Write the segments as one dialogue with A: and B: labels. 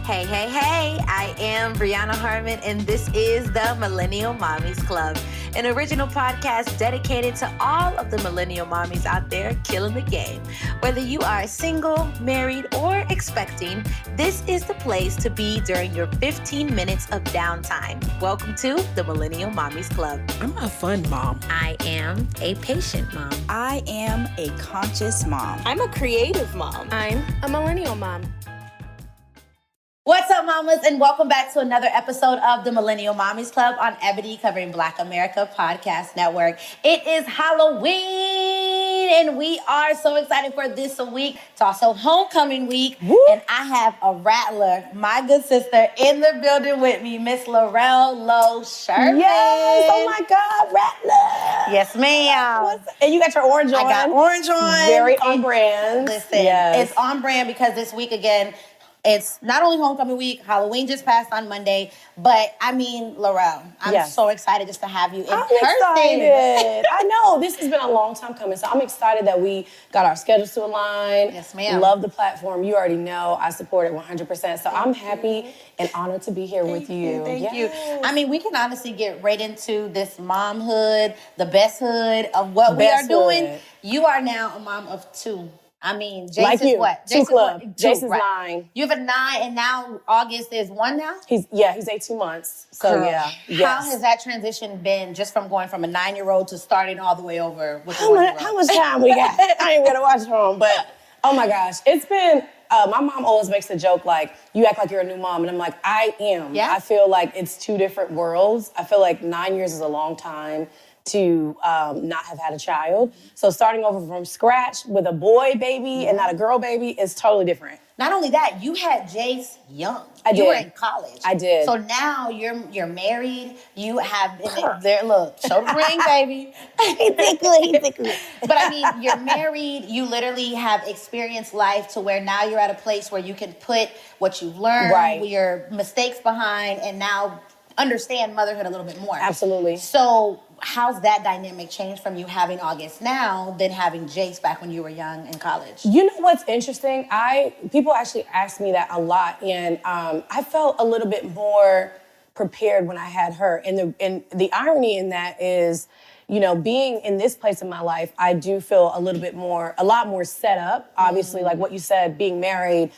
A: Hey, hey, hey, I am Brianna Harmon, and this is the Millennial Mommies Club, an original podcast dedicated to all of the millennial mommies out there killing the game. Whether you are single, married, or expecting, this is the place to be during your 15 minutes of downtime. Welcome to the Millennial Mommies Club.
B: I'm a fun mom.
A: I am a patient mom.
C: I am a conscious mom.
D: I'm a creative mom.
E: I'm a millennial mom.
A: What's up, mamas, and welcome back to another episode of the Millennial Mommies Club on Ebony Covering Black America Podcast Network. It is Halloween, and we are so excited for this week. It's also homecoming week, and I have a Rattler, my good sister, in the building with me, Miss Lorelle Sherman.
D: Yes! Oh my God, Rattler!
A: Yes, ma'am.
D: And you got your orange on.
A: I got orange on.
D: Very on brand.
A: Listen, It's on brand because this week again, it's not only homecoming week, Halloween just passed on Monday, but I mean, Lorelle, I'm so excited just to have you in person.
D: Excited. I know, this has been a long time coming, so I'm excited that we got our schedules to align.
A: Yes, ma'am.
D: Love the platform. You already know I support it 100%, so I'm happy and honored to be here with you.
A: Thank you. I mean, we can honestly get right into this momhood, the best hood of what we are doing. You are now a mom of two. I mean, Jason's
D: like you.
A: what?
D: Jason's
A: right.
D: 9.
A: You have a 9, and now August is 1 now?
D: He's 18 months. So,
A: Girl,
D: yeah.
A: How has that transition been just from going from a 9-year-old to starting all the way over with
D: how much time we got? I ain't gonna watch home, but oh my gosh. It's been, my mom always makes the joke like, you act like you're a new mom. And I'm like, I am.
A: Yeah.
D: I feel like it's two different worlds. I feel like 9 years is a long time to not have had a child. So starting over from scratch with a boy baby and not a girl baby is totally different.
A: Not only that, you had Jace young.
D: I did.
A: You were in college.
D: I did.
A: So now you're married. You have been there. Look, show the ring, baby. He's good. But I mean, you're married. You literally have experienced life to where now you're at a place where you can put what you've learned, your mistakes behind, and now understand motherhood a little bit more.
D: Absolutely.
A: So how's that dynamic changed from you having August now than having Jace back when you were young in college?
D: You know what's interesting? People actually ask me that a lot, and I felt a little bit more prepared when I had her. And the irony in that is, you know, being in this place in my life, I do feel a lot more set up. Obviously, like what you said, being married,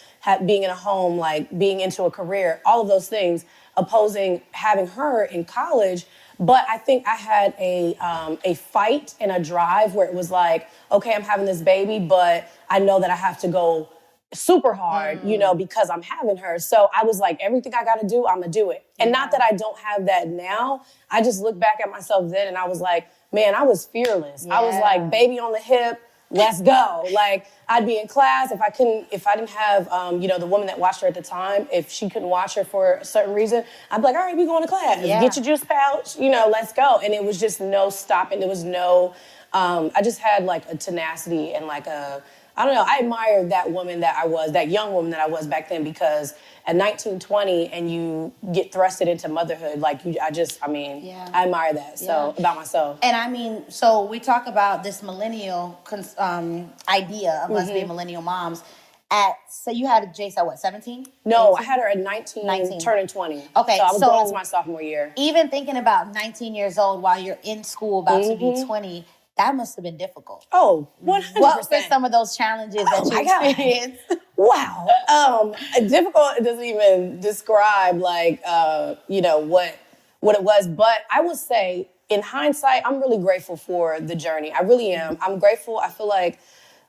D: being in a home, like being into a career, all of those things, opposing having her in college. But I think I had a fight and a drive where it was like, okay, I'm having this baby, but I know that I have to go super hard, you know, because I'm having her. So I was like, everything I got to do, I'm going to do it. And not that I don't have that now. I just look back at myself then and I was like, man, I was fearless. I was like, baby on the hip, let's go. Like, I'd be in class if I didn't have, the woman that watched her at the time, if she couldn't watch her for a certain reason, I'd be like, all right, we going to class.
A: Yeah.
D: Get your juice pouch, let's go. And it was just no stopping. There was no, I just had like a tenacity and like I admired that woman that young woman that I was back then, because at 19, 20 and you get thrusted into motherhood, I admire that about myself.
A: And I mean, so we talk about this millennial idea of us being millennial moms. So you had Jace at what, 17?
D: No,
A: 18?
D: I had her at 19. Turning 20.
A: Okay,
D: so I was going into my sophomore year.
A: Even thinking about 19 years old while you're in school about to be 20, that must have been difficult.
D: Oh, 100%.
A: What were some of those challenges that you experienced?
D: Wow. Difficult, it doesn't even describe what it was. But I would say, in hindsight, I'm really grateful for the journey. I really am. I'm grateful. I feel like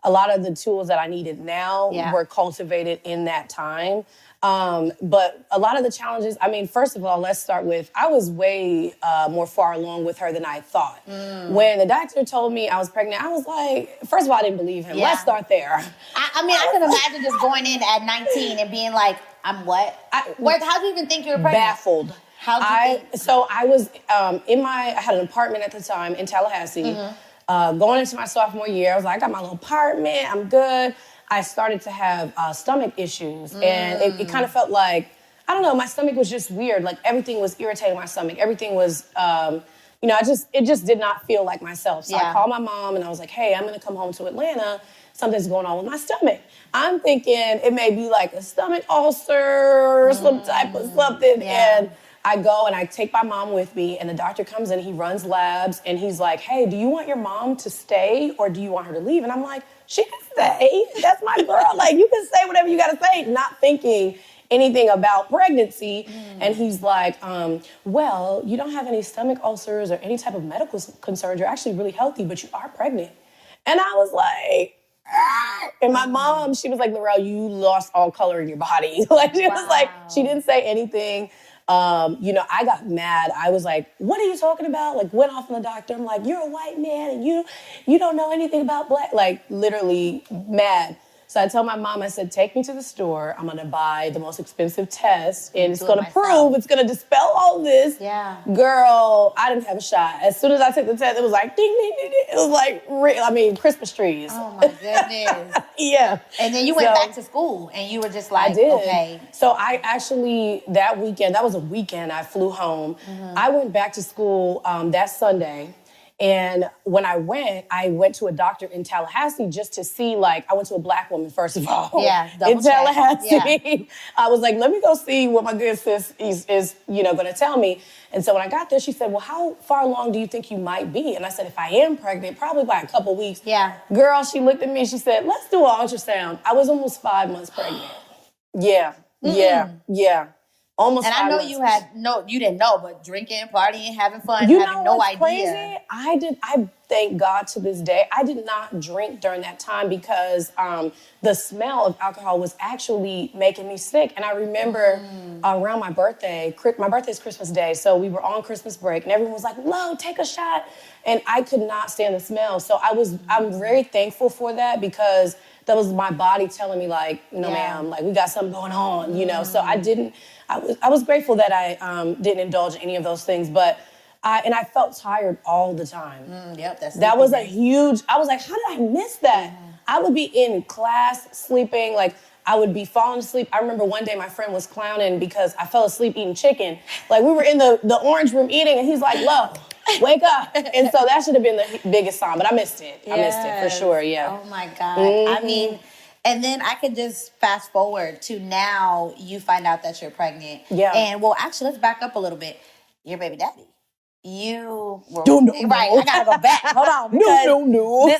D: a lot of the tools that I needed now were cultivated in that time. But a lot of the challenges, first of all, let's start with, I was way more far along with her than I thought. When the doctor told me I was pregnant, I was like, first of all, I didn't believe him. Let's start there.
A: I can imagine just going in at 19 and being like, I'm what? How do you even think you were pregnant?
D: Baffled.
A: How did you think?
D: So I was I had an apartment at the time in Tallahassee. Going into my sophomore year, I was like, I got my little apartment, I'm good. I started to have stomach issues, and it kind of felt like, I don't know, my stomach was just weird. Like everything was irritating my stomach. Everything was, it just did not feel like myself. So I called my mom and I was like, hey, I'm gonna come home to Atlanta something's going on with my stomach. I'm thinking it may be like a stomach ulcer or some type of something.
A: Yeah.
D: And I go and I take my mom with me, and the doctor comes in, he runs labs, and he's like, hey, do you want your mom to stay or do you want her to leave? And I'm like, she can stay. That's my girl. Like, you can say whatever you got to say, not thinking anything about pregnancy. And he's like, well, you don't have any stomach ulcers or any type of medical concerns. You're actually really healthy, but you are pregnant. And I was like, and my mom, she was like, Lorelle, you lost all color in your body. Like, she was like, she didn't say anything. I got mad. I was like, what are you talking about? Like, went off on the doctor. I'm like, you're a white man and you don't know anything about black. Like, literally mad. So I told my mom, I said, take me to the store. I'm going to buy the most expensive test, and it's going to prove, it's going to dispel all this.
A: Yeah.
D: Girl, I didn't have a shot. As soon as I took the test, it was like, ding, ding, ding, ding. It was like, Christmas trees.
A: Oh, my goodness.
D: Yeah.
A: And then you went back to school, and you were just like,
D: I did.
A: okay.
D: So I actually, that was a weekend, I flew home. I went back to school that Sunday. And when I went to a doctor in Tallahassee just to see, like, I went to a black woman, first of all.
A: Yeah,
D: in Tallahassee.
A: Yeah.
D: I was like, let me go see what my good sis is going to tell me. And so when I got there, she said, well, how far along do you think you might be? And I said, if I am pregnant, probably by a couple weeks.
A: Yeah.
D: Girl, she looked at me, she said, let's do an ultrasound. I was almost 5 months pregnant. Yeah. Almost.
A: And I know you didn't know, but drinking, partying, having fun, having no idea.
D: Crazy? I thank God to this day, I did not drink during that time because the smell of alcohol was actually making me sick. And I remember around my birthday is Christmas Day, so we were on Christmas break, and everyone was like, Lo, take a shot. And I could not stand the smell. So I'm very thankful for that, because that was my body telling me, like, no, ma'am, like, we got something going on, So I was grateful that I didn't indulge in any of those things, but I felt tired all the time. That was a huge, I was like, how did I miss that? I would be in class sleeping, like, I would be falling asleep. I remember one day my friend was clowning because I fell asleep eating chicken. Like, we were in the orange room eating, and he's like, Lo, wake up. And so that should have been the biggest sign, but I missed it. I missed it for sure, yeah.
A: Oh my God. I mean, and then I could just fast forward to now you find out that you're pregnant.
D: Yeah.
A: And well, actually, let's back up a little bit. Your baby daddy. You were
D: right.
A: I gotta go back. Hold on. Because
D: no.
A: This,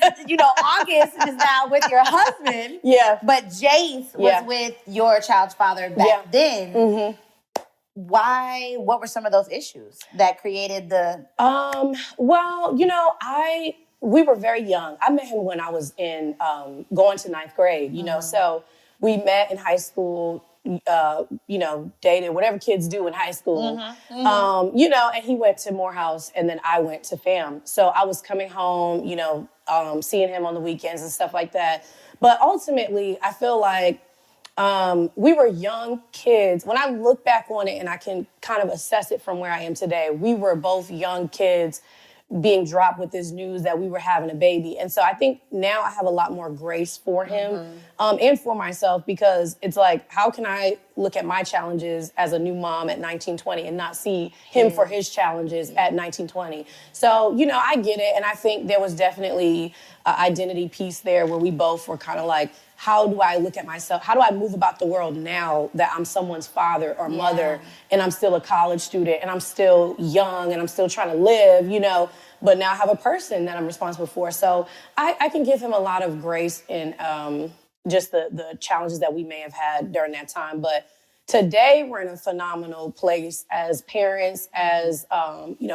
A: August is now with your husband.
D: Yeah.
A: But Jace was with your child's father back then. Mm-hmm. Why? What were some of those issues that created the?
D: Well, we were very young. I met him when I was in going to ninth grade. So we met in high school. Dated, whatever kids do in high school. And he went to Morehouse, and then I went to FAM. So I was coming home, seeing him on the weekends and stuff like that. But ultimately, I feel like we were young kids. When I look back on it and I can kind of assess it from where I am today, we were both young kids being dropped with this news that we were having a baby. And so I think now I have a lot more grace for him and for myself, because it's like, how can I look at my challenges as a new mom at 1920 and not see him for his challenges at 1920? So, I get it. And I think there was definitely an identity piece there where we both were kind of like, how do I look at myself? How do I move about the world now that I'm someone's father or mother, and I'm still a college student, and I'm still young, and I'm still trying to live, but now I have a person that I'm responsible for. So I can give him a lot of grace in just the challenges that we may have had during that time. But today we're in a phenomenal place as parents, as,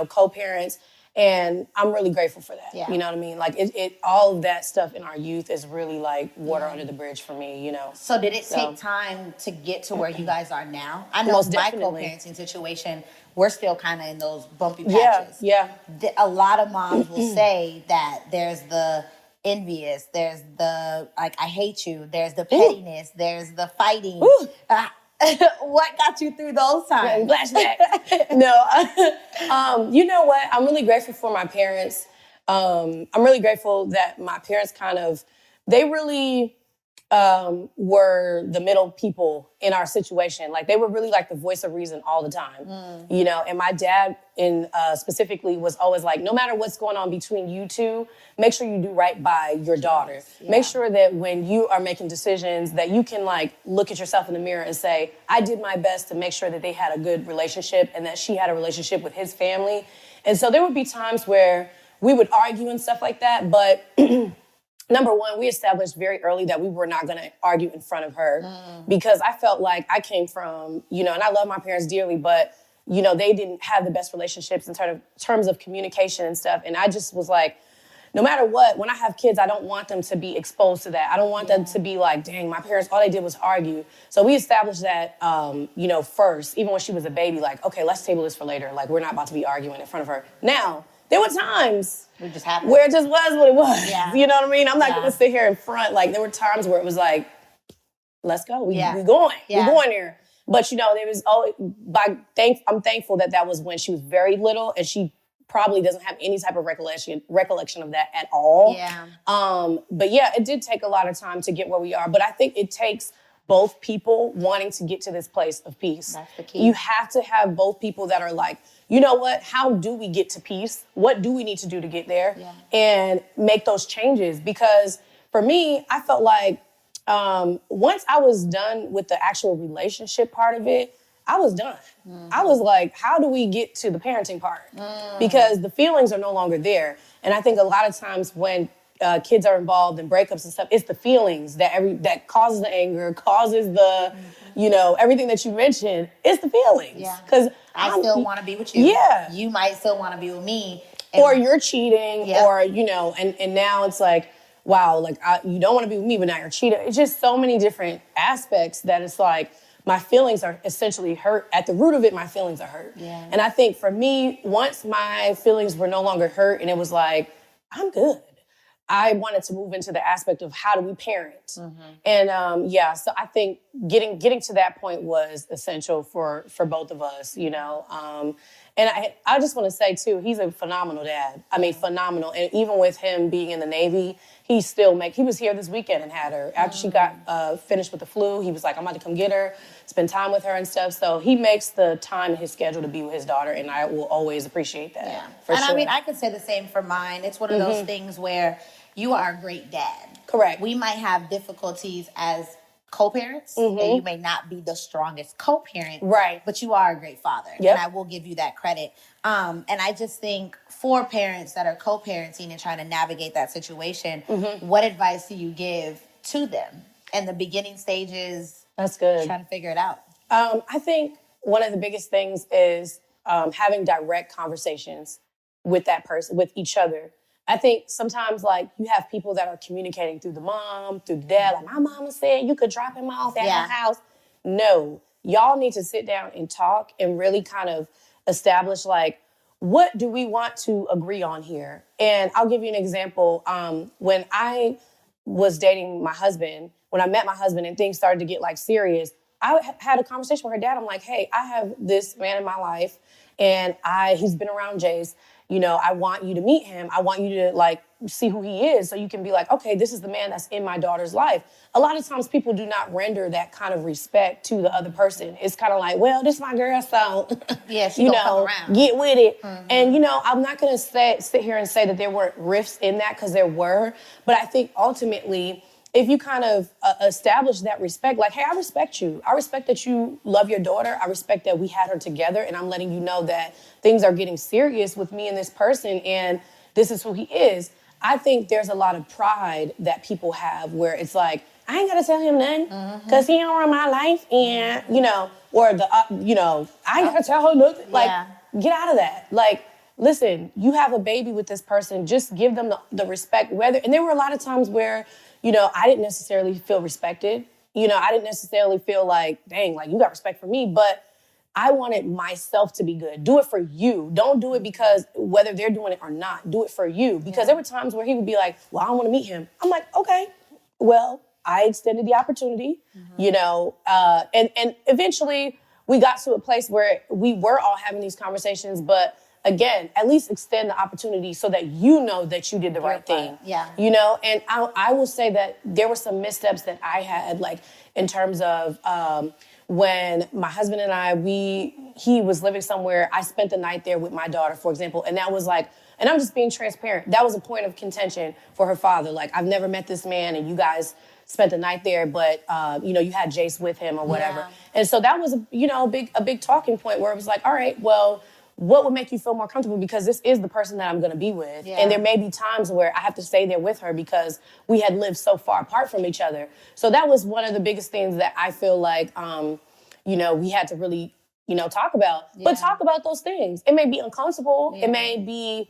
D: co-parents. And I'm really grateful for that. Yeah. You know what I mean? Like, all of that stuff in our youth is really like water under the bridge for me,
A: So did it take time to get to where you guys are now? I know my co-parenting situation, we're still kind of in those bumpy patches.
D: Yeah.
A: A lot of moms will say that there's the envious, there's the, like, I hate you, there's the pettiness, there's the fighting. What got you through those times?
D: Flashback. No. You know what? I'm really grateful for my parents. I'm really grateful that my parents they really were the middle people in our situation. Like, they were really like the voice of reason all the time, you know? And my dad specifically was always like, no matter what's going on between you two, make sure you do right by your daughter. Yeah. Make sure that when you are making decisions that you can like look at yourself in the mirror and say, I did my best to make sure that they had a good relationship and that she had a relationship with his family. And so there would be times where we would argue and stuff like that, but number one, we established very early that we were not going to argue in front of her because I felt like I came from, you know, and I love my parents dearly, but, you know, they didn't have the best relationships in terms of communication and stuff. And I just was like, no matter what, when I have kids, I don't want them to be exposed to that. I don't want them to be like, dang, my parents, all they did was argue. So we established that, you know, first, even when she was a baby, like, okay, let's table this for later. Like, we're not about to be arguing in front of her. Now, there were times where it just was what it was. Yeah. You know what I mean? I'm not going to sit here in front. Like, there were times where it was like, let's go. We going. Yeah. We're going there. But, you know, there was always, I'm thankful that was when she was very little and she probably doesn't have any type of recollection of that at all. Yeah. But yeah, it did take a lot of time to get where we are. But I think it takes both people wanting to get to this place of peace. That's the key. You have to have both people that are like, you know what? How do we get to peace? What do we need to do to get there? Yeah. And make those changes. Because for me, I felt like once I was done with the actual relationship part of it, I was done. Mm-hmm. I was like, how do we get to the parenting part? Because the feelings are no longer there. And I think a lot of times when kids are involved in breakups and stuff, it's the feelings that causes the anger, causes the, you know, everything that you mentioned. It's the feelings. Yeah. Because
B: I still want to be with you. Yeah. You might still want to be with me.
D: Or you're cheating, or, you know, and now it's like, wow, like you don't want to be with me, but now you're cheating. It's just so many different aspects that it's like, my feelings are essentially hurt. At the root of it, my feelings are hurt. Yeah. And I think for me, once my feelings were no longer hurt and it was like, I'm good, I wanted to move into the aspect of how do we parent. Mm-hmm. And so I think getting to that point was essential for both of us, you know. And I just want to say, too, he's a phenomenal dad. I mean, phenomenal. And even with him being in the Navy, he was here this weekend and had her. After she got finished with the flu, he was like, I'm about to come get her, spend time with her and stuff. So he makes the time in his schedule to be with his daughter, and I will always appreciate that. Yeah.
B: And sure. I mean, I could say the same for mine. It's one of those things where you are a great dad.
D: Correct.
B: We might have difficulties as co-parents, and you may not be the strongest co-parent, right? But you are a great father, and I will give you that credit. And I just think for parents that are co-parenting and trying to navigate that situation, what advice do you give to them in the beginning stages?
D: That's good.
B: Trying to figure it out.
D: I think one of the biggest things is having direct conversations with that person, with each other. I think sometimes, like, you have people that are communicating through the mom, through the dad. Like, my mama said you could drop him off at her house. No. Y'all need to sit down and talk and really kind of establish, like, what do we want to agree on here? And I'll give you an example. When I was dating my husband, when I met my husband and things started to get, like, serious, I had a conversation with her dad. I'm like, hey, I have this man in my life, and he's been around Jace. You know, I want you to meet him. I want you to, like, see who he is so you can be like, okay, this is the man that's in my daughter's life. A lot of times people do not render that kind of respect to the other person. It's kind of like, well, this is my girl, so,
B: she come around.
D: Get with it. And, you know, I'm not going to sit here and say that there weren't rifts in that, because there were. But I think ultimately, if you kind of establish that respect, like, hey, I respect you. I respect that you love your daughter. I respect that we had her together, and I'm letting you know that things are getting serious with me and this person, and this is who he is. I think there's a lot of pride that people have where it's like, I ain't got to tell him nothing because he don't run my life, and, you know, or I ain't got to tell her nothing. Like, get out of that. Like, listen, you have a baby with this person. Just give them the respect. And there were a lot of times where, you know, I didn't necessarily feel respected. You know, I didn't necessarily feel like, dang, like, you got respect for me. But I wanted myself to be good. Do it for you. Don't do it because whether they're doing it or not. Do it for you. Because there were times where he would be like, well, I don't want to meet him. I'm like, okay, well, I extended the opportunity, you know, and eventually we got to a place where we were all having these conversations. But again, at least extend the opportunity so that you know that you did the right thing.
B: Yeah.
D: You know, and I will say that there were some missteps that I had, like in terms of when my husband and I, he was living somewhere, I spent the night there with my daughter, for example, and that was like, and I'm just being transparent, that was a point of contention for her father. Like, I've never met this man, and you guys spent the night there, but you know, you had Jace with him or whatever.
B: Yeah.
D: And so that was, you know, a big talking point where it was like, all right, well, what would make you feel more comfortable? Because this is the person that I'm going to be with. Yeah. And there may be times where I have to stay there with her because we had lived so far apart from each other. So that was one of the biggest things that I feel like, you know, we had to really, you know, talk about. Yeah. But talk about those things. It may be uncomfortable. Yeah. It may be,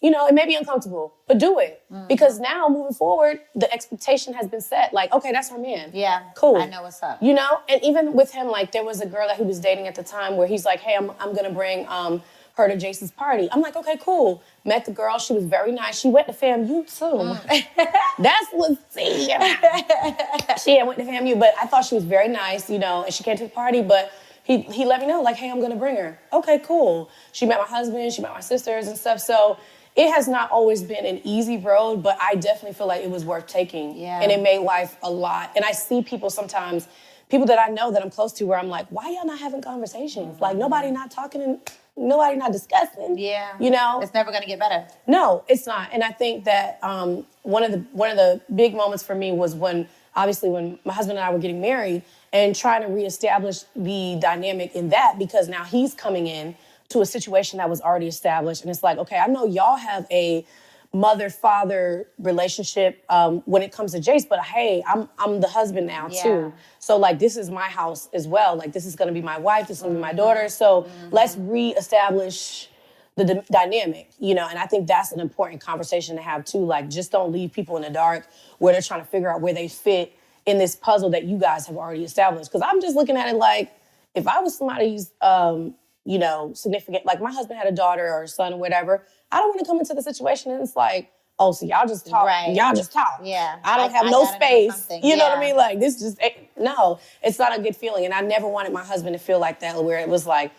D: you know, it may be uncomfortable, but do it. Mm-hmm. Because now, moving forward, the expectation has been set. Like, okay, that's her man.
B: Yeah.
D: Cool.
B: I know what's up.
D: You know? And even with him, like, there was a girl that he was dating at the time where he's like, hey, I'm going to bring her to Jason's party. I'm like, okay, cool. Met the girl. She was very nice. She went to FAMU, too. That's what, see. She went to FAMU, but I thought she was very nice, you know, and she came to the party, but he let me know, like, hey, I'm going to bring her. Okay, cool. She met my husband. She met my sisters and stuff. So it has not always been an easy road, but I definitely feel like it was worth taking. Yeah. And it made life a lot. And I see people sometimes, people that I know that I'm close to, where I'm like, why y'all not having conversations? Mm-hmm. Like, nobody not talking and nobody not discussing.
B: Yeah.
D: You know?
B: It's never going to get better.
D: No, it's not. And I think that one of the big moments for me was when my husband and I were getting married and trying to reestablish the dynamic in that, because now he's coming in to a situation that was already established. And it's like, okay, I know y'all have a mother-father relationship when it comes to Jace, but hey, I'm the husband now too. So like, this is my house as well. Like, this is gonna be my wife, this is gonna be my daughter. So let's reestablish the dynamic, you know? And I think that's an important conversation to have too. Like, just don't leave people in the dark where they're trying to figure out where they fit in this puzzle that you guys have already established. Because I'm just looking at it like, if I was somebody's, you know, significant, like my husband had a daughter or a son or whatever, I don't want to come into the situation and it's like, oh, so y'all just talk. Right. Y'all just talk.
B: Yeah.
D: I don't have no space. You know what I mean? Like, this just, no, it's not a good feeling. And I never wanted my husband to feel like that, where it was like,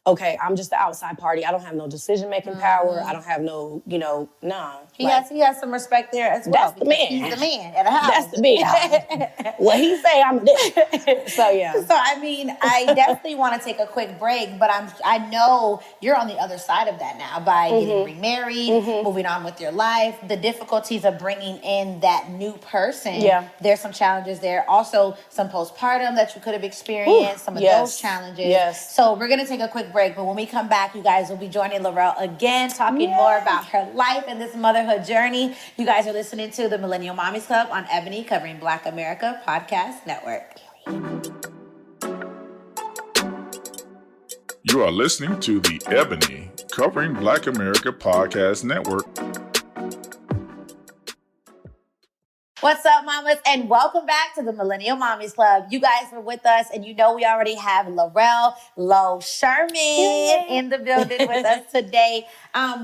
D: okay, I'm just the outside party. I don't have no decision-making power. I don't have no, you know, nah.
B: He has some respect there as well.
D: That's the man.
B: He's the man at the house.
D: That's the man. What he say, I'm this. So, yeah.
B: So, I mean, I definitely want to take a quick break, but I know you're on the other side of that now by getting remarried, moving on with your life, the difficulties of bringing in that new person. Yeah. There's some challenges there. Also, some postpartum that you could have experienced, some of those challenges. Yes. So, we're going to take a quick break, but when we come back, you guys will be joining Lorelle again, talking more about her life and this motherhood journey. You guys are listening to the Millennial Mommies Club on Ebony, covering Black America Podcast Network.
E: You are listening to the Ebony, covering Black America Podcast Network.
B: What's up, mamas, and welcome back to the Millennial Mommies Club. You guys were with us, and you know we already have Lorelle Sherman in the building with us today.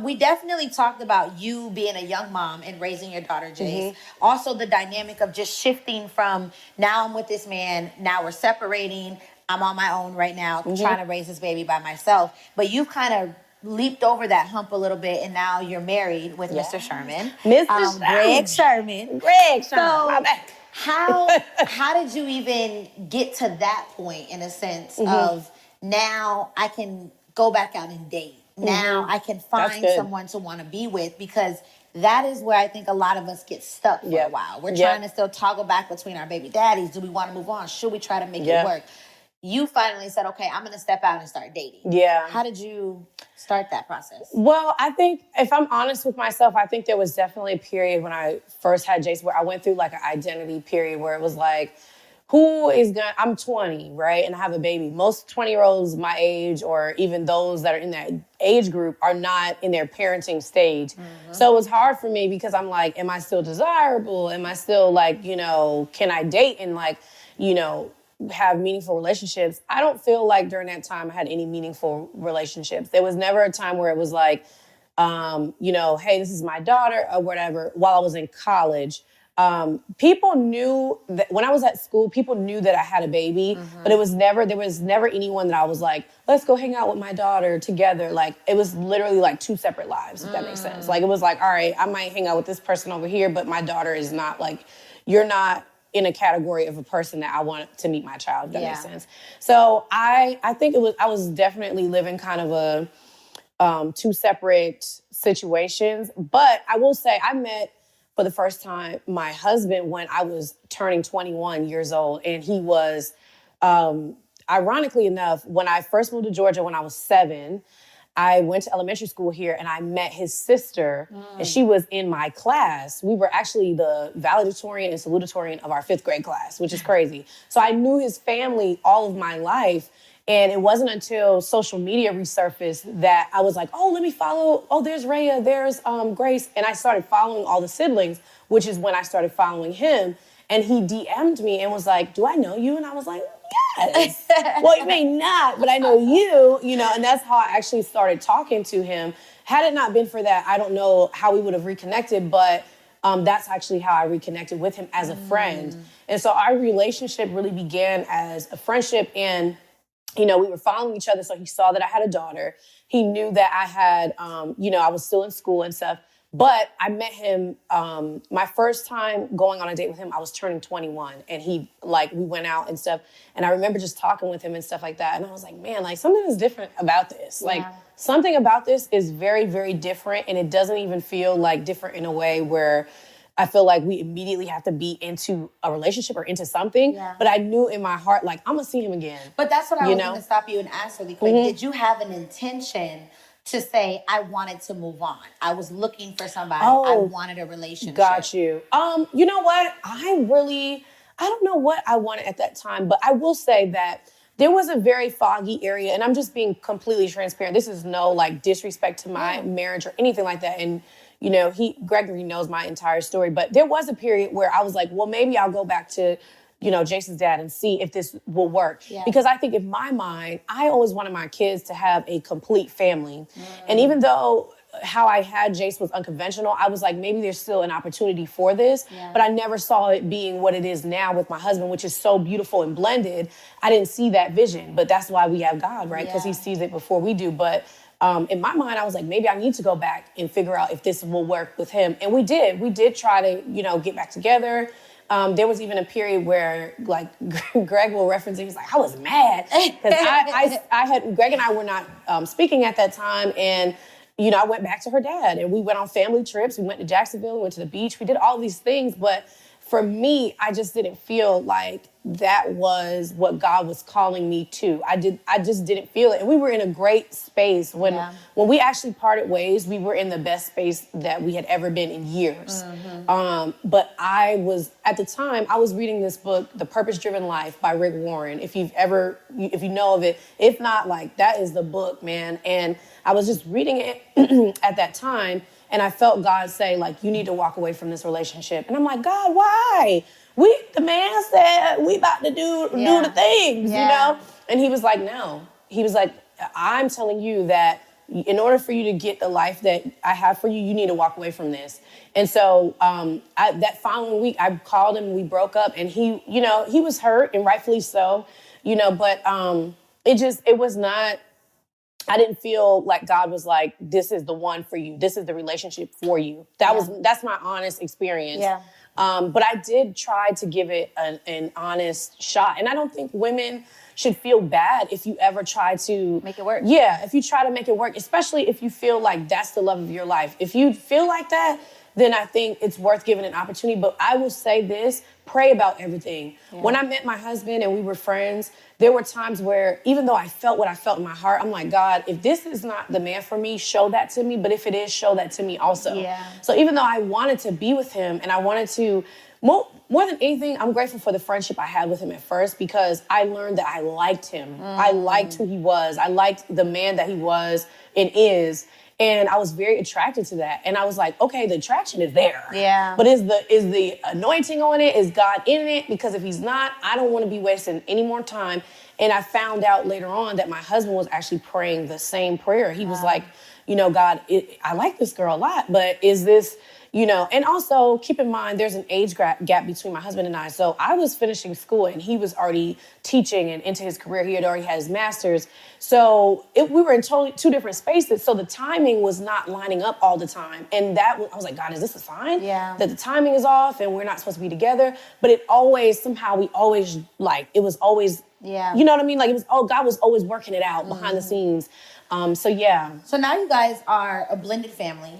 B: We definitely talked about you being a young mom and raising your daughter, Jace. Also, the dynamic of just shifting from now I'm with this man, now we're separating, I'm on my own right now, trying to raise this baby by myself. But you've kind of leaped over that hump a little bit, and now you're married with Mr. Sherman. Greg Sherman. So how did you even get to that point, in a sense of, now I can go back out and date. Now I can find someone to want to be with, because that is where I think a lot of us get stuck for a while. We're trying to still toggle back between our baby daddies. Do we want to move on? Should we try to make it work? You finally said, okay, I'm going to step out and start dating. Yeah. How did you start that process?
D: Well, I think, if I'm honest with myself, I think there was definitely a period when I first had Jace where I went through like an identity period where it was like, I'm 20, right? And I have a baby. Most 20-year-olds my age, or even those that are in that age group, are not in their parenting stage. So it was hard for me, because I'm like, am I still desirable? Am I still like, you know, can I date and like, you know, have meaningful relationships? I don't feel like during that time I had any meaningful relationships. There was never a time where it was like, you know, hey, this is my daughter or whatever, while I was in college. People knew that when I was at school, people knew that I had a baby, but there was never anyone that I was like, let's go hang out with my daughter together. Like, it was literally like two separate lives, if that makes sense. Like, it was like, all right, I might hang out with this person over here, but my daughter is not like, you're not in a category of a person that I want to meet my child, if that makes sense. So I think I was definitely living kind of two separate situations. But I will say I met for the first time my husband when I was turning 21 years old. And he was, ironically enough, when I first moved to Georgia when I was 7, I went to elementary school here and I met his sister and she was in my class. We were actually the valedictorian and salutatorian of our 5th grade class, which is crazy. So I knew his family all of my life. And it wasn't until social media resurfaced that I was like, oh, let me follow. Oh, there's Rhea, there's Grace. And I started following all the siblings, which is when I started following him. And he DM'd me and was like, do I know you? And I was like, yes. Well, you may not, but I know you, and that's how I actually started talking to him. Had it not been for that, I don't know how we would have reconnected, but that's actually how I reconnected with him as a friend. And so our relationship really began as a friendship, and we were following each other, so he saw that I had a daughter. He knew that I had, I was still in school and stuff. But I met him, my first time going on a date with him, I was turning 21. And we went out and stuff. And I remember just talking with him and stuff like that. And I was like, man, like, something is different about this. Yeah. Like, something about this is very, very different. And it doesn't even feel, like, different in a way where I feel like we immediately have to be into a relationship or into something. Yeah. But I knew in my heart, like, I'm going to see him again.
B: But that's what I was going to stop you and ask really quick. Did you have an intention to say, I wanted to move on? I was looking for somebody. I wanted a relationship.
D: Got you. You know what? I don't know what I wanted at that time, but I will say that there was a very foggy area, and I'm just being completely transparent. This is no, like, disrespect to my marriage or anything like that. And Gregory knows my entire story, but there was a period where I was like, well, maybe I'll go back to, Jason's dad and see if this will work. Yeah. Because I think in my mind, I always wanted my kids to have a complete family. And even though how I had Jace was unconventional, I was like, maybe there's still an opportunity for this. Yeah. But I never saw it being what it is now with my husband, which is so beautiful and blended. I didn't see that vision, but that's why we have God, right? Because he sees it before we do. But in my mind, I was like, maybe I need to go back and figure out if this will work with him. And we did. We did try to, get back together. There was even a period where, like, Greg will reference it. He's like, I was mad. Because Greg and I were not speaking at that time. And, I went back to her dad. And we went on family trips. We went to Jacksonville. We went to the beach. We did all these things. But for me, I just didn't feel like that was what God was calling me to. I just didn't feel it. And we were in a great space. When we actually parted ways, we were in the best space that we had ever been in years. But at the time, I was reading this book, The Purpose-Driven Life by Rick Warren. If you know of it, if not, like, that is the book, man. And I was just reading it at that time. And I felt God say, like, you need to walk away from this relationship. And I'm like, God, why? The man said we about to do the things, And he was like, no. He was like, I'm telling you that in order for you to get the life that I have for you, you need to walk away from this. And so that following week, I called him and we broke up. And he was hurt, and rightfully so, but it was not. I didn't feel like God was like, this is the one for you. This is the relationship for you. That's my honest experience. Yeah. But I did try to give it an honest shot. And I don't think women should feel bad if you ever try to
B: make it work.
D: Yeah, if you try to make it work, especially if you feel like that's the love of your life. If you feel like that, then I think it's worth giving an opportunity. But I will say this, pray about everything. Yeah. When I met my husband and we were friends, there were times where even though I felt what I felt in my heart, I'm like, God, if this is not the man for me, show that to me. But if it is, show that to me also. Yeah. So even though I wanted to be with him and I wanted to, more than anything, I'm grateful for the friendship I had with him at first, because I learned that I liked him. I liked who he was. I liked the man that he was and is. And I was very attracted to that. And I was like, okay, the attraction is there. Yeah. But is the anointing on it? Is God in it? Because if he's not, I don't want to be wasting any more time. And I found out later on that my husband was actually praying the same prayer. He was like, God, I like this girl a lot, but is this, and also keep in mind, there's an age gap between my husband and I. So I was finishing school and he was already teaching and into his career. He had already had his master's. So we were in totally two different spaces. So the timing was not lining up all the time. And I was like, God, is this a sign?
B: Yeah.
D: That the timing is off and we're not supposed to be together? But it always, somehow we always, it was always, you know what I mean? Like God was always working it out behind the scenes. So
B: now you guys are a blended family.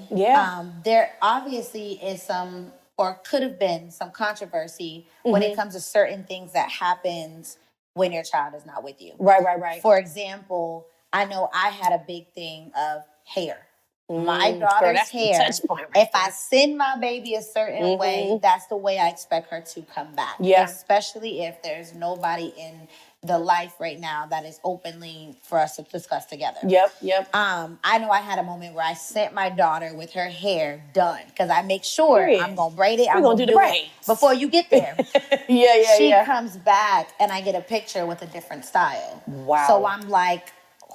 B: There obviously is some, or could have been some controversy when it comes to certain things that happens when your child is not with you.
D: Right.
B: For example, I know I had a big thing of hair. My daughter's hair, if I send my baby a certain way, that's the way I expect her to come back. Especially if there's nobody in the life right now that is openly for us to discuss together.
D: Yep.
B: I know I had a moment where I sent my daughter with her hair done because I make sure I'm gonna braid it. I'm gonna do the braids before you get there. She comes back and I get a picture with a different style.
D: Wow.
B: So I'm like,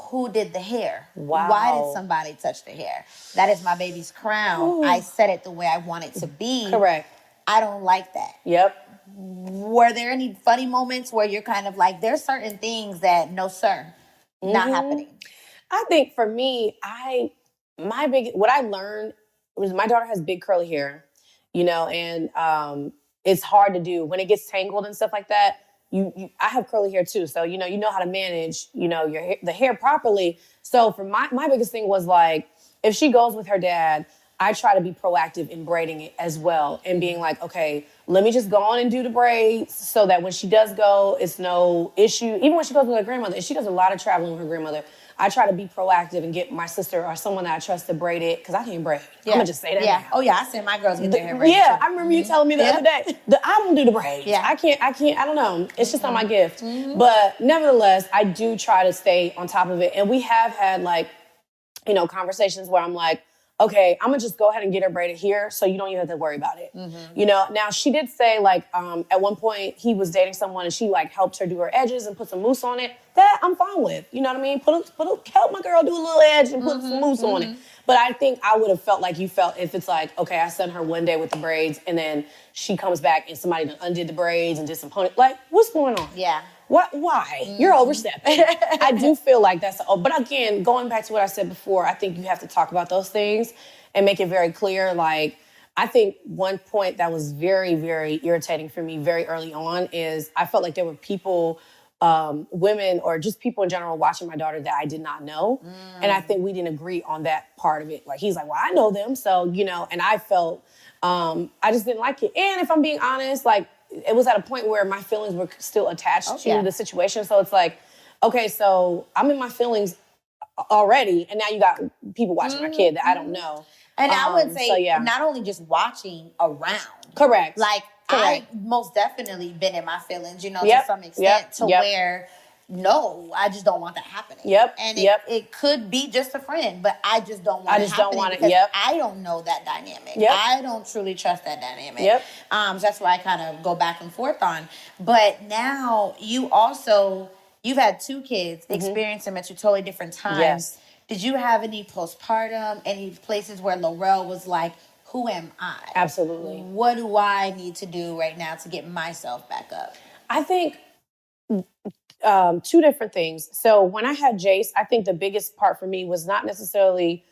B: who did the hair?
D: Wow.
B: Why did somebody touch the hair? That is my baby's crown. Ooh. I set it the way I want it to be.
D: Correct.
B: I don't like that.
D: Yep.
B: Were there any funny moments where you're kind of like, there's certain things that, no, sir, not happening?
D: I think for me, what I learned was my daughter has big curly hair, and it's hard to do when it gets tangled and stuff like that. I have curly hair too, so you know how to manage the hair properly. So for my biggest thing was like, if she goes with her dad, I try to be proactive in braiding it as well and being like, okay, let me just go on and do the braids so that when she does go, it's no issue. Even when she goes with her grandmother, and she does a lot of traveling with her grandmother, I try to be proactive and get my sister or someone that I trust to braid it because I can't braid. I'm going to just say that now.
B: Oh, yeah. I send my girls get their hair braided.
D: Yeah, I remember you telling me the other day. I don't do the braids.
B: Yeah.
D: I can't, I don't know. It's just not my gift. But nevertheless, I do try to stay on top of it. And we have had conversations where I'm like, okay, I'm going to just go ahead and get her braided here so you don't even have to worry about it. Now she did say at one point he was dating someone and she helped her do her edges and put some mousse on it. That I'm fine with. You know what I mean? Help my girl do a little edge and put some mousse on it. But I think I would have felt like you felt if it's like, okay, I sent her one day with the braids and then she comes back and somebody done undid the braids and did some pony. What's going on?
B: Yeah.
D: What? Why? You're overstepping. I do feel like that's... But again, going back to what I said before, I think you have to talk about those things and make it very clear. I think one point that was very, very irritating for me very early on is I felt like there were people, women or just people in general watching my daughter that I did not know. And I think we didn't agree on that part of it. He's like, well, I know them. So, and I felt, I just didn't like it. And if I'm being honest, it was at a point where my feelings were still attached to the situation. So it's like, okay, so I'm in my feelings already, and now you got people watching my kid that I don't know.
B: And I would say not only just watching around.
D: Correct.
B: I most definitely been in my feelings, to some extent where, no, I just don't want that happening. And it could be just a friend, but I just don't want it happening because I don't know that dynamic. I don't truly trust that dynamic. So that's why I kind of go back and forth on. But now you've had two kids, experience them at two totally different times.
D: Yes.
B: Did you have any postpartum, any places where Lorelle was like, who am I?
D: Absolutely.
B: What do I need to do right now to get myself back up?
D: I think two different things. So when I had Jace, I think the biggest part for me was not necessarily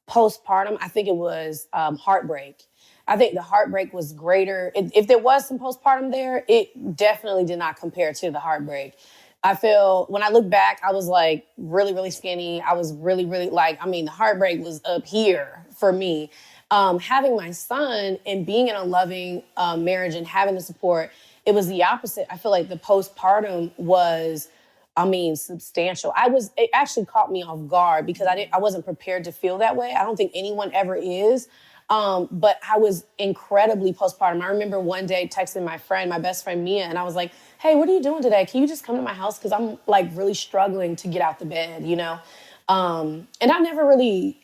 D: postpartum. I think it was heartbreak. I think the heartbreak was greater. If there was some postpartum there, it definitely did not compare to the heartbreak. I feel when I look back, I was really, really skinny. I was really, really the heartbreak was up here for me. Having my son and being in a loving marriage and having the support, it was the opposite. I feel like the postpartum was, substantial. It actually caught me off guard because I wasn't prepared to feel that way. I don't think anyone ever is. But I was incredibly postpartum. I remember one day texting my best friend Mia, and I was like, hey, what are you doing today? Can you just come to my house? Because I'm really struggling to get out the bed, And I never really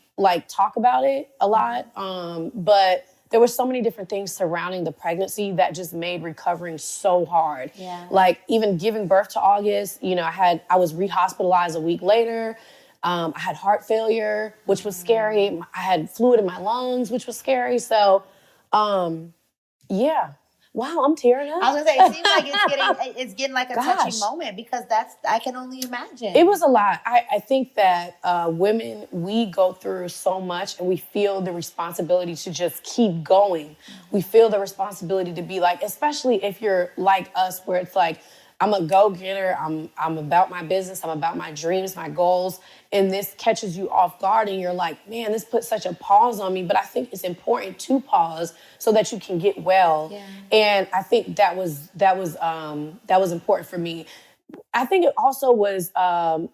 D: talk about it a lot. But there were so many different things surrounding the pregnancy that just made recovering so hard.
B: Yeah.
D: Like even giving birth to August, you know, I was rehospitalized a week later. I had heart failure, which was scary. I had fluid in my lungs, which was scary. So, yeah. Wow, I'm tearing up.
B: I was gonna say, it seems like it's getting like a touchy moment, because I can only imagine.
D: It was a lot. I think that women, we go through so much, and we feel the responsibility to just keep going. We feel the responsibility to be like, especially if you're like us, where it's like, I'm a go-getter, I'm about my business, I'm about my dreams, my goals, and this catches you off guard, and you're like, man, this put such a pause on me. But I think it's important to pause so that you can get well.
B: Yeah.
D: And I think that was important for me. I think it also was, I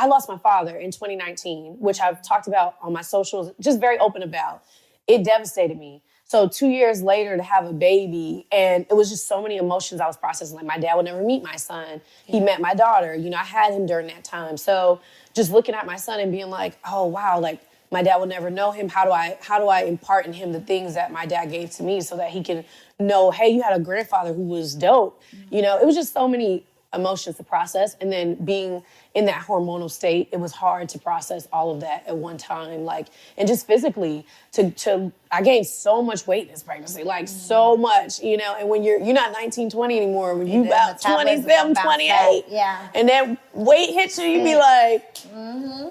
D: lost my father in 2019, which I've talked about on my socials, just very open about. It devastated me. So 2 years later to have a baby, and it was just so many emotions I was processing. Like, my dad would never meet my son. He met my daughter. You know, I had him during that time. So just looking at my son and being like, oh, wow, like, my dad will never know him. How do I impart in him the things that my dad gave to me so that he can know, hey, you had a grandfather who was dope. You know, it was just so many emotions to process. And then being in that hormonal state, it was hard to process all of that at one time. Like, and just physically I gained so much weight in this pregnancy, like so much, you know, and when you're not 19, 20 anymore, when you about 27, 28,
B: yeah,
D: and that weight hits you, you be like,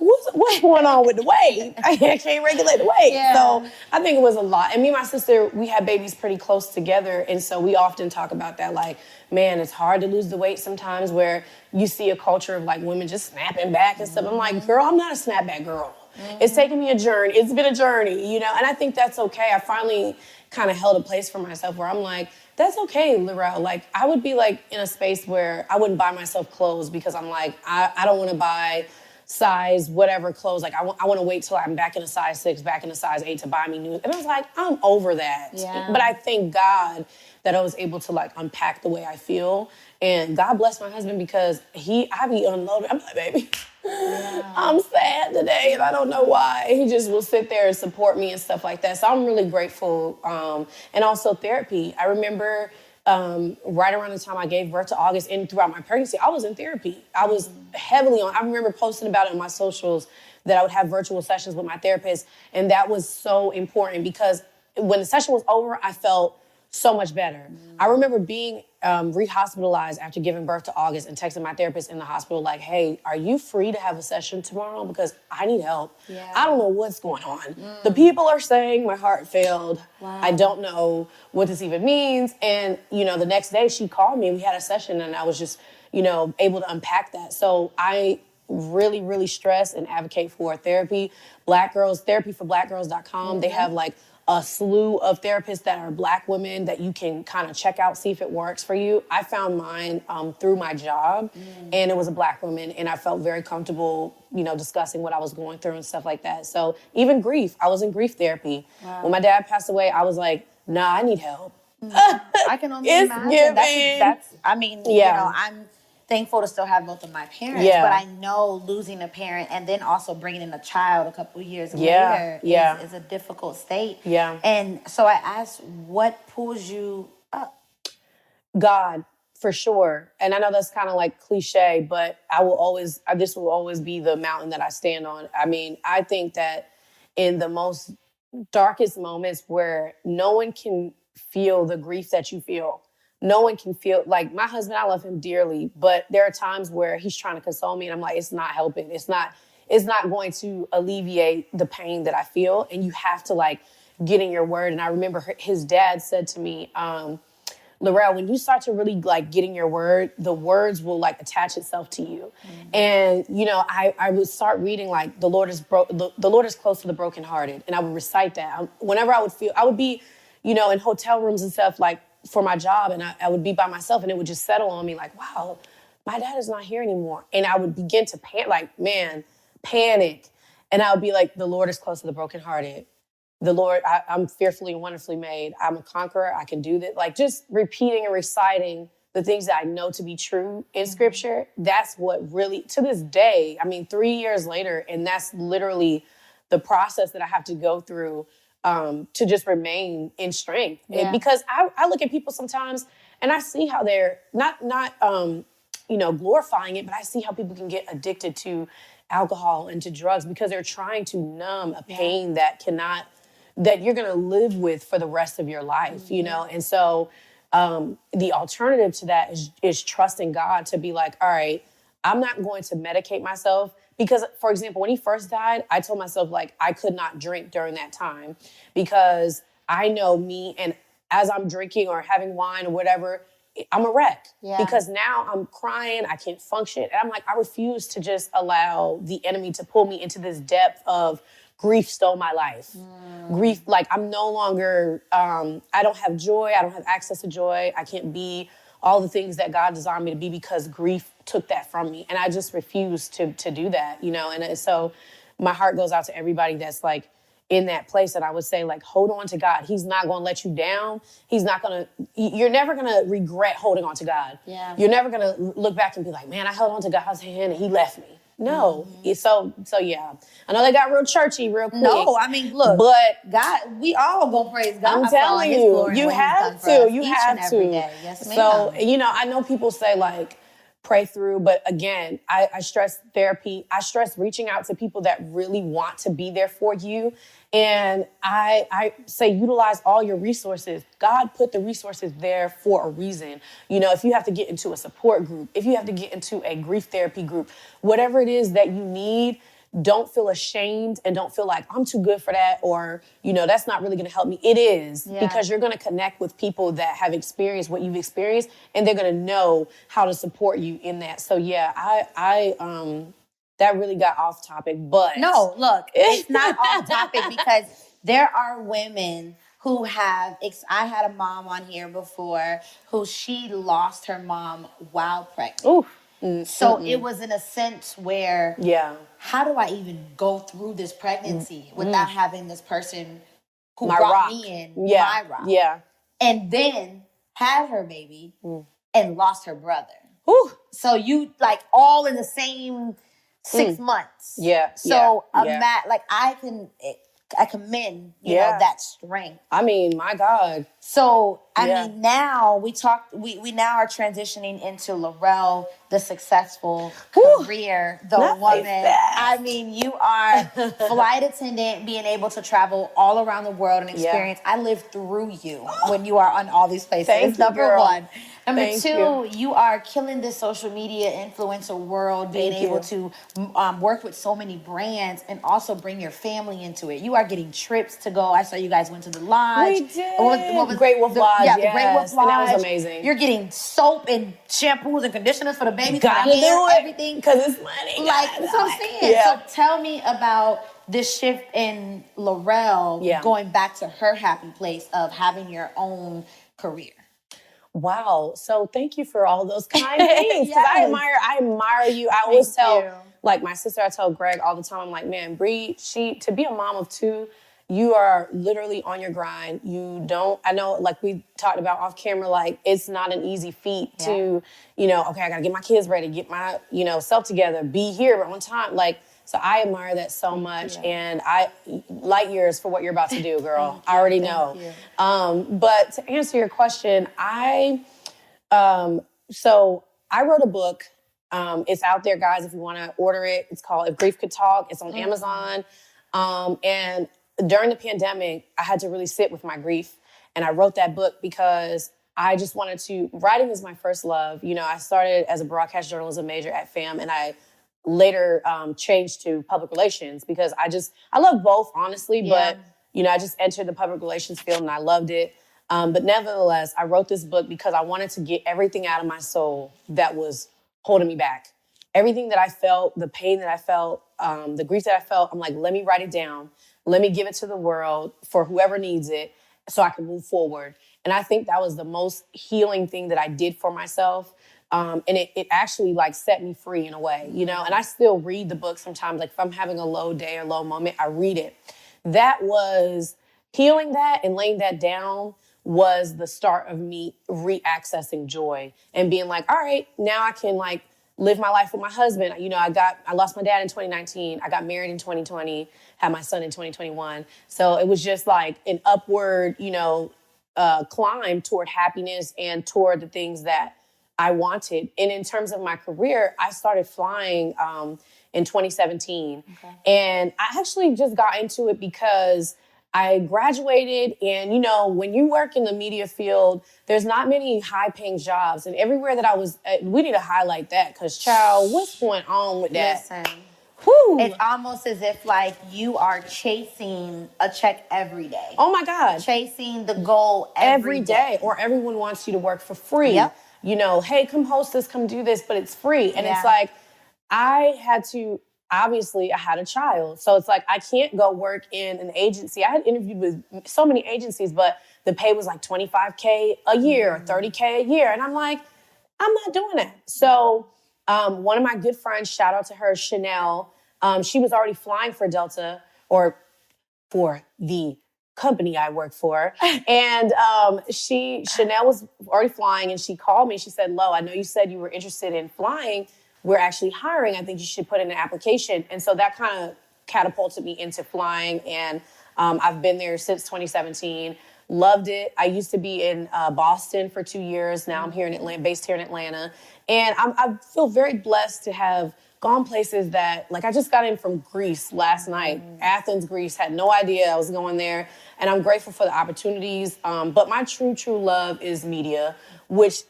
D: what's going on with the weight? I can't regulate the weight.
B: Yeah.
D: So I think it was a lot. And me and my sister, we had babies pretty close together. And so we often talk about that, like, man, it's hard to lose the weight sometimes, where you see a culture of like women just snapping back and stuff. I'm like, girl, I'm not a snapback girl. It's taken me a journey. It's been a journey, you know, and I think that's okay. I finally kind of held a place for myself where I'm like, that's okay, Lorelle. Like, I would be like in a space where I wouldn't buy myself clothes because I'm like, I don't want to buy size whatever clothes. Like, I want to wait till I'm back in a size 6, back in a size 8 to buy me new. And I was like, I'm over that.
B: Yeah.
D: But I thank God that I was able to like unpack the way I feel. And God bless my husband, because I be unloaded. I'm like, baby, I'm sad today and I don't know why. He just will sit there and support me and stuff like that. So I'm really grateful. And also therapy. I remember right around the time I gave birth to August and throughout my pregnancy, I was in therapy. I was heavily I remember posting about it on my socials that I would have virtual sessions with my therapist. And that was so important, because when the session was over, I felt so much better. I remember being rehospitalized after giving birth to August and texting my therapist in the hospital like, hey, are you free to have a session tomorrow? Because I need help.
B: Yeah.
D: I don't know what's going on. The people are saying my heart failed.
B: Wow.
D: I don't know what this even means. And, you know, the next day she called me and we had a session, and I was just, you know, able to unpack that. So I really, really stress and advocate for therapy. Black Girls, therapyforblackgirls.com. They have like a slew of therapists that are Black women that you can kind of check out, see if it works for you. I found mine through my job, and it was a Black woman, and I felt very comfortable, you know, discussing what I was going through and stuff like that. So even grief, I was in grief therapy. Wow. When my dad passed away, I was like, nah, I need help.
B: I can only imagine. That's you know, I'm thankful to still have both of my parents, but I know losing a parent and then also bringing in a child a couple of years later is a difficult state. Yeah. And so I asked, what pulls you up?
D: God, for sure. And I know that's kind of like cliche, but this will always be the mountain that I stand on. I mean, I think that in the most darkest moments where no one can feel the grief that you feel, no one can feel, like my husband, I love him dearly, but there are times where he's trying to console me and I'm like, it's not helping. It's not going to alleviate the pain that I feel. And you have to like get in your word. And I remember his dad said to me, Lorelle, when you start to really like get in your word, the words will like attach itself to you. And, you know, I would start reading like the Lord is close to the brokenhearted. And I would recite that. Whenever I would be, you know, in hotel rooms and stuff like for my job, and I would be by myself, and it would just settle on me like, wow, my dad is not here anymore. And I would begin to panic. And I would be like, the Lord is close to the brokenhearted. The Lord, I'm fearfully and wonderfully made. I'm a conqueror. I can do this. Like just repeating and reciting the things that I know to be true in scripture. That's what really, to this day, I mean, 3 years later, and that's literally the process that I have to go through to just remain in strength.
B: Yeah.
D: Because I look at people sometimes and I see how they're not glorifying it, but I see how people can get addicted to alcohol and to drugs because they're trying to numb a pain that you're going to live with for the rest of your life, you know? And so the alternative to that is trusting God to be like, all right, I'm not going to medicate myself. Because, for example, when he first died, I told myself, like, I could not drink during that time because I know me, and as I'm drinking or having wine or whatever, I'm a wreck.
B: Yeah. Because
D: now I'm crying, I can't function. And I'm like, I refuse to just allow the enemy to pull me into this depth of grief stole my life. Grief, like I'm no longer, I don't have joy. I don't have access to joy. I can't be all the things that God designed me to be because grief took that from me. And I just refuse to do that, you know? And so my heart goes out to everybody that's like in that place. And I would say, like, hold on to God. He's not going to let you down. You're never going to regret holding on to God.
B: Yeah.
D: You're never going to look back and be like, man, I held on to God's hand and he left me. No. So yeah. I know they got real churchy real quick.
B: No, I mean, look,
D: but
B: God, we all gonna praise God.
D: I'm telling you, you have to. You have to.
B: Every day. Yes, ma'am.
D: So, I know people say like, pray through, but again, I stress therapy. I stress reaching out to people that really want to be there for you. And I say utilize all your resources. God put the resources there for a reason. You know, if you have to get into a support group, if you have to get into a grief therapy group, whatever it is that you need, don't feel ashamed and don't feel like I'm too good for that or, that's not really going to help me. It is because you're going to connect with people that have experienced what you've experienced and they're going to know how to support you in that. So yeah, I that really got off topic, but
B: no, look, it's not off topic because there are women who have, I had a mom on here before who she lost her mom while pregnant.
D: Ooh.
B: So it was in a sense where, how do I even go through this pregnancy without having this person who brought me in, my rock?
D: Yeah.
B: And then had her baby and lost her brother.
D: Ooh.
B: So you like all in the same 6 months.
D: Yeah.
B: So I commend, that strength.
D: I mean, my God.
B: So, I mean, now we now are transitioning into Lorelle, the successful career, the woman. I mean, you are flight attendant, being able to travel all around the world and experience. I live through you when you are on all these places.
D: Thank you,
B: Number
D: girl.
B: one. Number
D: Thank
B: two, you are killing this social media influencer world, being able to work with so many brands and also bring your family into it. You are getting trips to go. I saw you guys went to the lodge.
D: We did. What was Great Wolf Lodge.
B: Yeah, the Great Wolf Lodge.
D: And that was amazing.
B: You're getting soap and shampoos and conditioners for the baby.
D: Gotta
B: for the hair,
D: do it.
B: Everything.
D: Because it's money.
B: Like, that's what I'm saying.
D: Yeah.
B: So tell me about this shift in Lorelle going back to her happy place of having your own career.
D: Wow. So thank you for all those kind things. Because I admire you. I always tell, like my sister, I tell Greg all the time, I'm like, man, Bree, to be a mom of two, you are literally on your grind. I know, like we talked about off camera, like it's not an easy feat to, okay, I got to get my kids ready, get my, self together, be here on time. Like, so I admire that so much. And light years for what you're about to do, girl. I already know. But to answer your question, so I wrote a book. It's out there, guys, if you want to order it. It's called If Grief Could Talk. It's on Amazon. And during the pandemic, I had to really sit with my grief. And I wrote that book because I just wanted to, writing is my first love. I started as a broadcast journalism major at FAMU, and I later changed to public relations because I love both, honestly, but, I just entered the public relations field and I loved it. But nevertheless, I wrote this book because I wanted to get everything out of my soul that was holding me back. Everything that I felt, the pain that I felt, the grief that I felt, I'm like, let me write it down. Let me give it to the world for whoever needs it so I can move forward. And I think that was the most healing thing that I did for myself. And it actually like set me free in a way, and I still read the book sometimes. Like if I'm having a low day or low moment, I read it. That was healing that and laying that down was the start of me re-accessing joy and being like, all right, now I can like live my life with my husband. You know, I lost my dad in 2019. I got married in 2020, had my son in 2021. So it was just like an upward, you know, climb toward happiness and toward the things that I wanted. And in terms of my career, I started flying in 2017. Okay. And I actually just got into it because I graduated, and, you know, when you work in the media field, there's not many high-paying jobs. And everywhere that I was, we need to highlight that, because, child, what's going on with that?
B: Listen,
D: whew.
B: It's almost as if, like, you are chasing a check every day.
D: Oh, my God.
B: Chasing the goal every day.
D: Or everyone wants you to work for free.
B: Yep.
D: You know, hey, come host this, come do this, but it's free. And it's like, I had a child. So it's like, I can't go work in an agency. I had interviewed with so many agencies, but the pay was like $25K a year, or $30K a year. And I'm like, I'm not doing that. So one of my good friends, shout out to her, Chanel, she was already flying for Delta, or for the company I work for. And Chanel was already flying, and she called me. She said, Lo, I know you said you were interested in flying. We're actually hiring. I think you should put in an application. And so that kind of catapulted me into flying. And I've been there since 2017. Loved it. I used to be in Boston for 2 years. Now I'm here in Atlanta, based here in Atlanta. And I feel very blessed to have gone places that, like, I just got in from Greece last night. Athens, Greece. Had no idea I was going there. And I'm grateful for the opportunities. But my true love is media, which,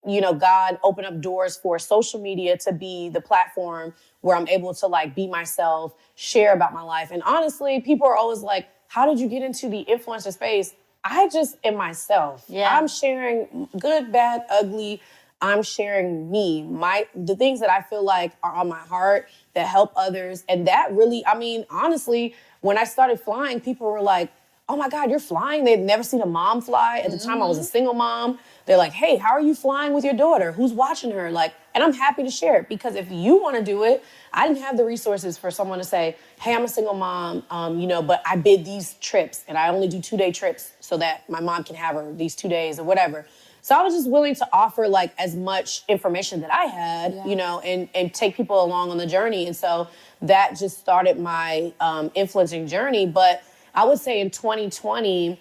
D: you know, God opened up doors for social media to be the platform where I'm able to, like, be myself, share about my life. And honestly, people are always like, how did you get into the influencer space? I just am myself. Yeah. I'm sharing good, bad, ugly. I'm sharing me, the things that I feel like are on my heart that help others. And that really, I mean, honestly, when I started flying, people were like, oh my God, you're flying? They'd never seen a mom fly. At the time, I was a single mom. They're like, hey, how are you flying with your daughter? Who's watching her? Like, and I'm happy to share it, because if you want to do it, I didn't have the resources for someone to say, hey, I'm a single mom, you know, but I bid these trips, and I only do 2-day trips so that my mom can have her these 2 days or whatever. So I was just willing to offer, like, as much information that I had, you know, and take people along on the journey. And so that just started my influencing journey. But I would say in 2020,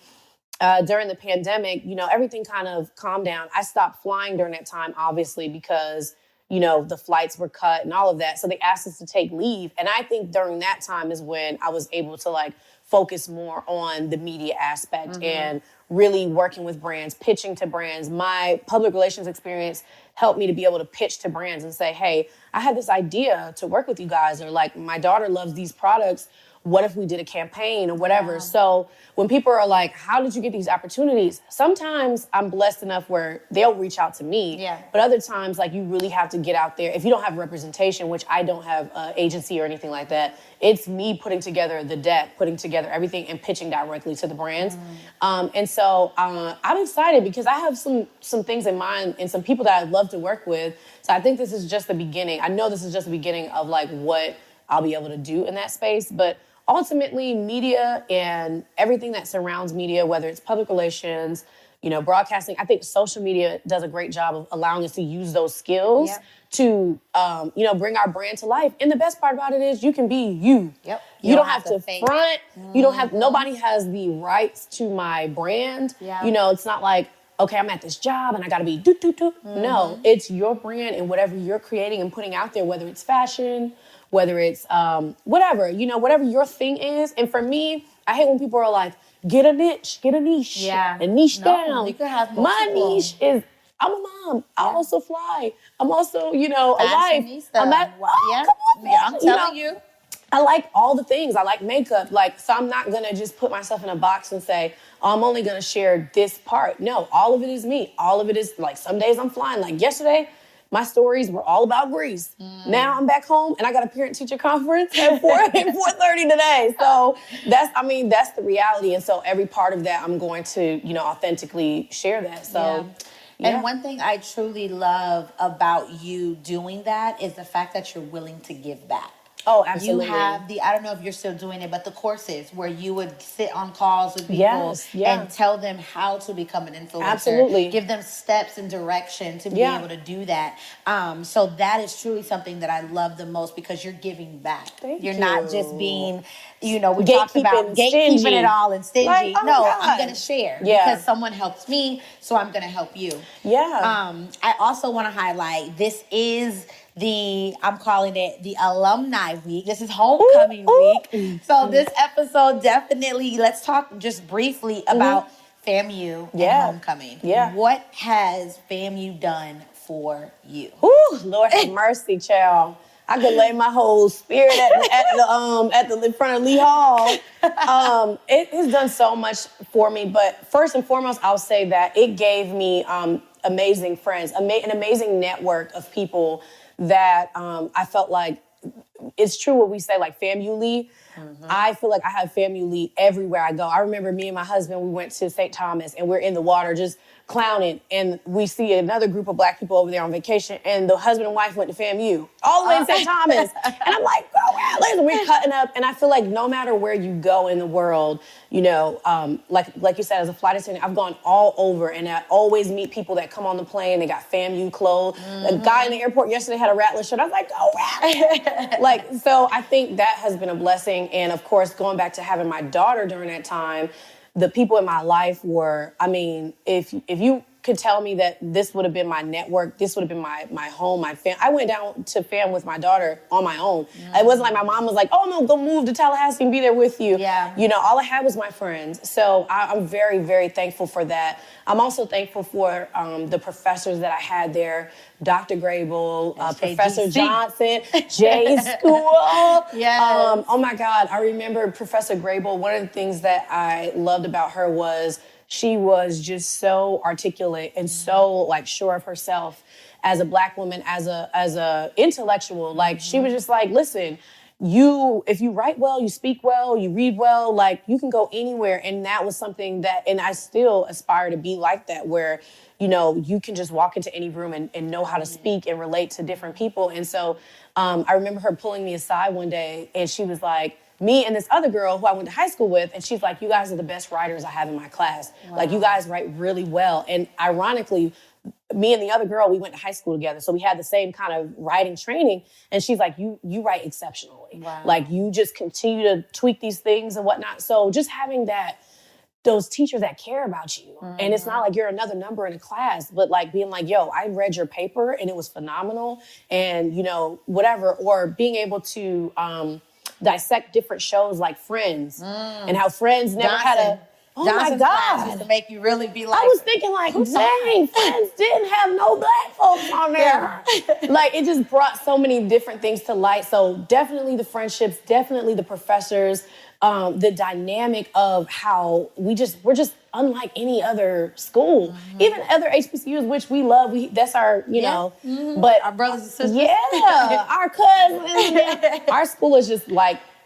D: during the pandemic, you know, everything kind of calmed down. I stopped flying during that time, obviously, because, you know, the flights were cut and all of that. So they asked us to take leave. And I think during that time is when I was able to, like, focus more on the media aspect and really working with brands, pitching to brands. My public relations experience helped me to be able to pitch to brands and say, hey, I had this idea to work with you guys, or, like, my daughter loves these products. What if we did a campaign or whatever? Yeah. So when people are like, how did you get these opportunities? Sometimes I'm blessed enough where they'll reach out to me. Yeah. But other times, like, you really have to get out there. If you don't have representation, which I don't have an agency or anything like that, it's me putting together the deck, putting together everything, and pitching directly to the brands. And so I'm excited because I have some things in mind and some people that I'd love to work with. So I think this is just the beginning. I know this is just the beginning of, like, what I'll be able to do in that space. But ultimately, media and everything that surrounds media, whether it's public relations, you know, broadcasting, I think social media does a great job of allowing us to use those skills to, you know, bring our brand to life. And the best part about it is you can be you. Yep. You don't have to front. You don't have, nobody has the rights to my brand. Yeah. You know, it's not like, okay, I'm at this job and I gotta be do. No, it's your brand and whatever you're creating and putting out there, whether it's fashion, whether it's whatever, you know, whatever your thing is. And for me, I hate when people are like, get a niche, and niche down. You can have my niche is, I'm a mom. I also fly. I'm also, you know, a wife. I'm at, I'm telling you. I like all the things. I like makeup. Like, so I'm not gonna just put myself in a box and say, oh, I'm only gonna share this part. No, all of it is me. All of it is, like, some days I'm flying. Like yesterday, my stories were all about Greece. Now I'm back home and I got a parent-teacher conference at 4:30 today. So that's the reality. And so every part of that, I'm going to, you know, authentically share that. So,
B: And one thing I truly love about you doing that is the fact that you're willing to give back.
D: Oh, absolutely.
B: You have I don't know if you're still doing it, but the courses where you would sit on calls with people and tell them how to become an influencer.
D: Absolutely.
B: Give them steps and direction to be able to do that. So that is truly something that I love the most because you're giving back. You're not just being, we talked about gatekeeping it all and stingy. Like, I'm going to share because someone helped me, so I'm going to help you.
D: Yeah.
B: I also want to highlight, this is I'm calling it the alumni week. This is homecoming week. So this episode definitely, let's talk just briefly about FAMU and homecoming.
D: Yeah.
B: What has FAMU done for you?
D: Ooh, Lord have mercy, child. I could lay my whole spirit at the in front of Lee Hall. It has done so much for me, but first and foremost, I'll say that it gave me amazing friends, an amazing network of people that I felt like it's true what we say, like FAMU. I feel like I have FAMU everywhere I go. I remember me and my husband, we went to St. Thomas and we're in the water just clowning, and we see another group of Black people over there on vacation, and the husband and wife went to FAMU all the way in St. Thomas. And I'm like, oh, we're cutting up. And I feel like no matter where you go in the world, like you said, as a flight attendant, I've gone all over, and I always meet people that come on the plane. They got FAMU clothes. A guy in the airport yesterday had a Rattla shirt. I was like, oh, Rattla. So I think that has been a blessing. And of course, going back to having my daughter during that time, the people in my life were, if you could tell me that this would have been my network, this would have been my home, my fam. I went down to FAM with my daughter on my own. It wasn't like my mom was like, oh, I'm going to go move to Tallahassee and be there with you.
B: Yeah.
D: All I had was my friends. So I'm very, very thankful for that. I'm also thankful for the professors that I had there, Dr. Grable, Professor Johnson, J School.
B: Yes.
D: Oh my God, I remember Professor Grable. One of the things that I loved about her was she was just so articulate and so sure of herself as a Black woman, as a intellectual. Like she was just like, listen, if you write well, you speak well, you read well, you can go anywhere. And that was something and I still aspire to be like that, where, you can just walk into any room and know how to speak and relate to different people. And so I remember her pulling me aside one day, and she was like, me and this other girl who I went to high school with, and she's like, you guys are the best writers I have in my class. Wow. You guys write really well. And ironically, me and the other girl, we went to high school together. So we had the same kind of writing training. And she's like, you write exceptionally.
B: Wow.
D: You just continue to tweak these things and whatnot. So just having those teachers that care about you. And it's not like you're another number in a class, but being like, yo, I read your paper and it was phenomenal. And, whatever. Or being able to dissect different shows like Friends and how Friends never had a... Oh
B: Johnson's
D: my God.
B: To make you really be like...
D: I was thinking dang, Friends didn't have no Black folks on there. It just brought so many different things to light. So definitely the friendships, definitely the professors, the dynamic of how we're just unlike any other school. Even other HBCUs, which we love, that's our, but
B: our brothers and sisters.
D: Yeah, our cousins. Our school is just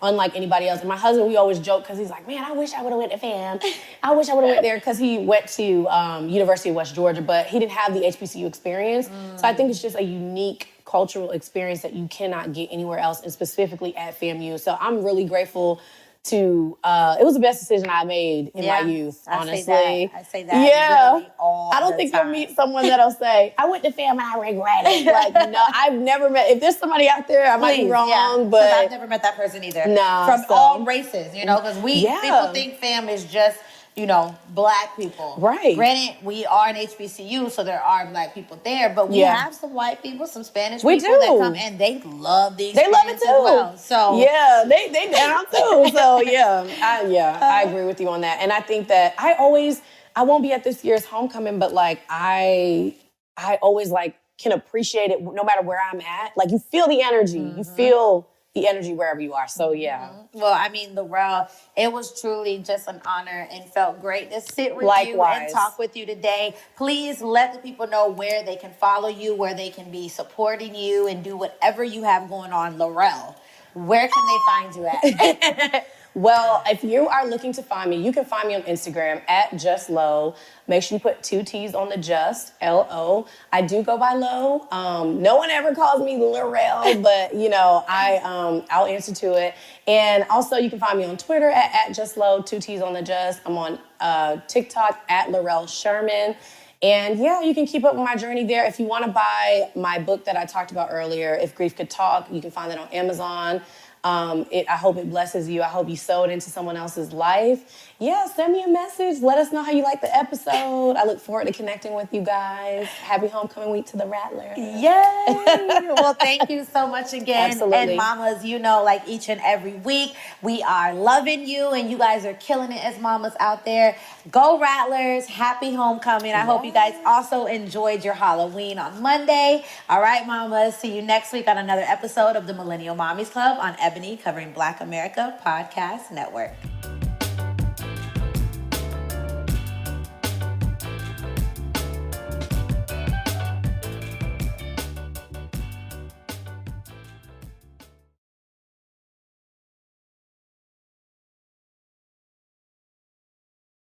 D: unlike anybody else. And my husband, we always joke because he's like, man, I wish I would have went to FAM. I wish I would have went there, because he went to University of West Georgia, but he didn't have the HBCU experience. So I think it's just a unique cultural experience that you cannot get anywhere else, and specifically at FAMU. So I'm really grateful to, it was the best decision I made in my youth, honestly.
B: I say that literally all
D: I don't think you'll meet someone that'll say, I went to FAM and I regret it. No, I've never met, if there's somebody out there, I might be wrong, but.
B: I've never met that person either.
D: No.
B: From all races, because people think FAM is just, Black people.
D: Right.
B: Granted, we are an HBCU, so there are Black people there, but we have some white people, some Spanish people that come, and they love the experience.
D: They love it too.
B: As well. So
D: yeah, they down too. So I agree with you on that. And I think that I won't be at this year's homecoming, but I always can appreciate it no matter where I'm at. You feel the energy. You feel the energy wherever you are. So, yeah.
B: Well, Lorelle, it was truly just an honor and felt great to sit with you and talk with you today. Please let the people know where they can follow you, where they can be supporting you and do whatever you have going on. Lorelle, where can they find you at?
D: Well, if you are looking to find me, you can find me on Instagram at justlo. Make sure you put 2 T's on the just, L-O. I do go by Lo. No one ever calls me Lorelle, but I'll answer to it. And also you can find me on Twitter at justlo, 2 T's on the just. I'm on TikTok at Lorelle Sherman. And yeah, you can keep up with my journey there. If you want to buy my book that I talked about earlier, If Grief Could Talk, you can find that on Amazon. I hope it blesses you. I hope you sow it into someone else's life. Yeah, send me a message. Let us know how you like the episode. I look forward to connecting with you guys. Happy homecoming week to the Rattler.
B: Yay! Well, thank you so much again.
D: Absolutely.
B: And mamas, like each and every week, we are loving you and you guys are killing it as mamas out there. Go Rattlers. Happy homecoming. I hope you guys also enjoyed your Halloween on Monday. All right, mamas. See you next week on another episode of the Millennial Mommies Club on Ebony, covering Black America Podcast Network.